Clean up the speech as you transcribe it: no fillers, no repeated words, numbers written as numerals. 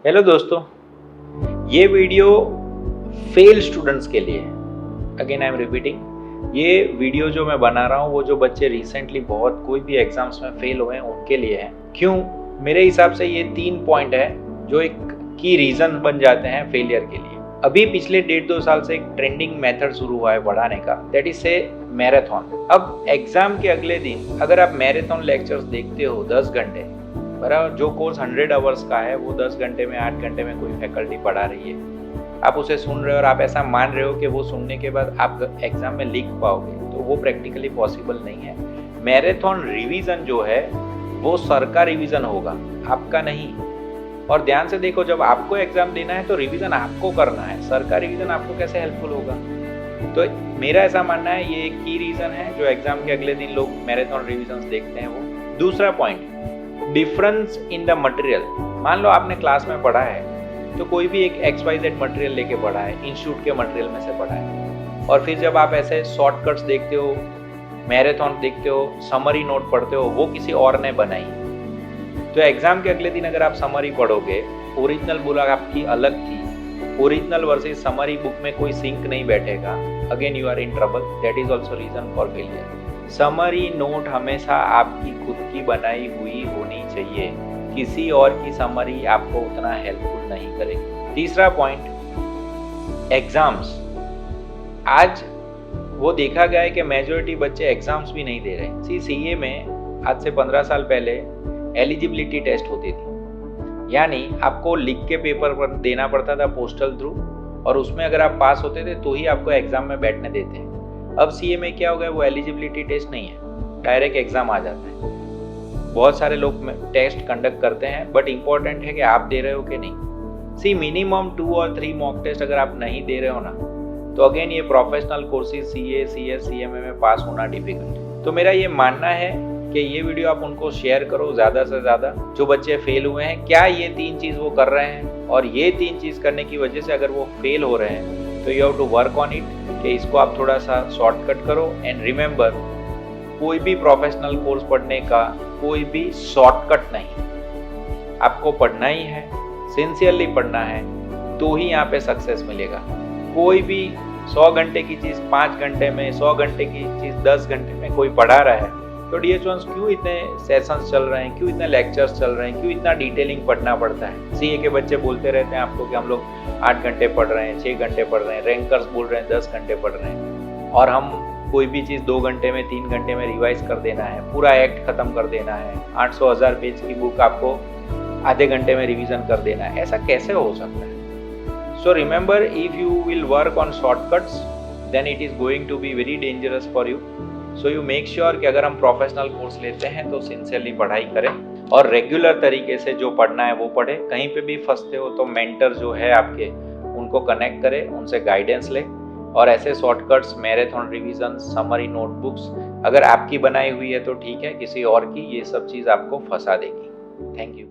Hello दोस्तों, ये video fail students के लिए है। अगेन आई एम रिपीटिंग, ये वीडियो जो मैं बना रहा हूँ वो जो बच्चे रिसेंटली बहुत कोई भी एग्जाम्स में फेल हुए हैं उनके लिए है। क्यों? मेरे हिसाब से ये 3 पॉइंट है जो एक की रीजन बन जाते हैं फेलियर के लिए। अभी पिछले 1.5-2 साल से एक ट्रेंडिंग मेथड शुरू हुआ है पढ़ाने का, दैट इज से मैराथन। अब एग्जाम के अगले दिन अगर आप मैराथन लेक्चर्स देखते हो 10 घंटे, बराबर, जो कोर्स 100 आवर्स का है वो 10 घंटे में 8 घंटे में कोई फैकल्टी पढ़ा रही है, आप उसे सुन रहे हो और आप ऐसा मान रहे हो कि वो सुनने के बाद आप एग्जाम में लिख पाओगे, तो वो प्रैक्टिकली पॉसिबल नहीं है। मैराथन रिवीजन जो है वो सर का रिवीजन होगा, आपका नहीं। और ध्यान से देखो, जब आपको एग्जाम देना है तो रिवीजन आपको करना है, सर का रिवीजन आपको कैसे हेल्पफुल होगा? तो मेरा ऐसा मानना है ये एक की रीजन है जो एग्जाम के अगले दिन लोग मैराथन रिवीजन देखते हैं वो। दूसरा point, difference in the material. मान लो आपने क्लास में पढ़ा है तो कोई भी एक XYZ मटेरियल लेके पढ़ा है, इंस्टीट्यूट के मटेरियल में से पढ़ा है, और फिर जब आप ऐसे शॉर्टकट्स देखते हो, मैराथन देखते हो, समरी नोट पढ़ते हो, वो किसी और ने बनाई, तो एग्जाम के अगले दिन अगर आप समरी पढ़ोगे, ओरिजिनल बुक आपकी अलग थी, ओरिजिनल वर्सेस समरी बुक में कोई सिंक नहीं बैठेगा, again you are in trouble. That is also reason for failure. Summary note हमेशा आपकी खुद की बनाई हुई होनी चाहिए, किसी और की समरी आपको उतना हेल्पफुल नहीं करेगी। तीसरा पॉइंट, एग्जाम्स। आज वो देखा गया है कि मेजॉरिटी बच्चे एग्जाम्स भी नहीं दे रहे। सीए में आज से 15 साल पहले एलिजिबिलिटी टेस्ट होती थी, यानी आपको लिख के पेपर पर देना पड़ता था पोस्टल थ्रू, और उसमें अगर आप पास होते थे तो ही आपको एग्जाम में बैठने देते हैं। अब सीए में क्या हो गया, वो एलिजिबिलिटी टेस्ट नहीं है, डायरेक्ट एग्जाम आ जाता है। बहुत सारे लोग टेस्ट कंडक्ट करते हैं, बट इंपॉर्टेंट है कि आप दे रहे हो कि नहीं। सी मिनिमम 2 और 3 मॉक टेस्ट अगर आप नहीं दे रहे हो ना, तो अगेन ये professional courses CA, CS, CMA में पास होना डिफिकल्ट है। तो मेरा ये मानना है कि ये वीडियो आप उनको शेयर करो ज़्यादा से ज़्यादा, जो बच्चे फेल हुए हैं। क्या ये 3 चीज़ वो कर रहे हैं, और ये 3 चीज़ करने की वजह से अगर वो फेल हो रहे हैं तो you have to work on it, कि इसको आप थोड़ा सा शॉर्टकट करो। एंड रिमेंबर, कोई भी प्रोफेशनल कोर्स पढ़ने का कोई भी शॉर्टकट नहीं, आपको पढ़ना ही है, सिंसियरली पढ़ना है, तो ही यहाँ पे सक्सेस मिलेगा। कोई भी 100 घंटे की चीज़ 5 घंटे में, 100 घंटे की चीज़ 10 घंटे में कोई पढ़ा रहा है, तो DH1 क्यों इतने सेशंस चल रहे हैं, क्यों इतने लेक्चर्स चल रहे हैं, क्यों इतना डिटेलिंग पढ़ना पड़ता है? सीए के बच्चे बोलते रहते हैं आपको कि हम लोग 8 घंटे पढ़ रहे हैं, 6 घंटे पढ़ रहे हैं, रैंकर्स बोल रहे हैं 10 घंटे पढ़ रहे हैं, और हम कोई भी चीज़ 2 घंटे में, 3 घंटे में रिवाइज कर देना है, पूरा एक्ट खत्म कर देना है, 800-1000 पेज की बुक आपको आधे घंटे में रिवीजन कर देना है। ऐसा कैसे हो सकता है? So remember, if you will work on shortcuts then it is going to be very dangerous for you. So you make sure कि अगर हम प्रोफेशनल कोर्स लेते हैं तो सिंसियरली पढ़ाई करें, और रेगुलर तरीके से जो पढ़ना है वो पढ़े। कहीं पे भी फंसते हो तो मेंटर जो है आपके, उनको कनेक्ट करें, उनसे गाइडेंस लें, और ऐसे shortcuts, marathon revision, summary notebooks अगर आपकी बनाई हुई है तो ठीक है, किसी और की ये सब चीज़ आपको फंसा देगी। Thank you.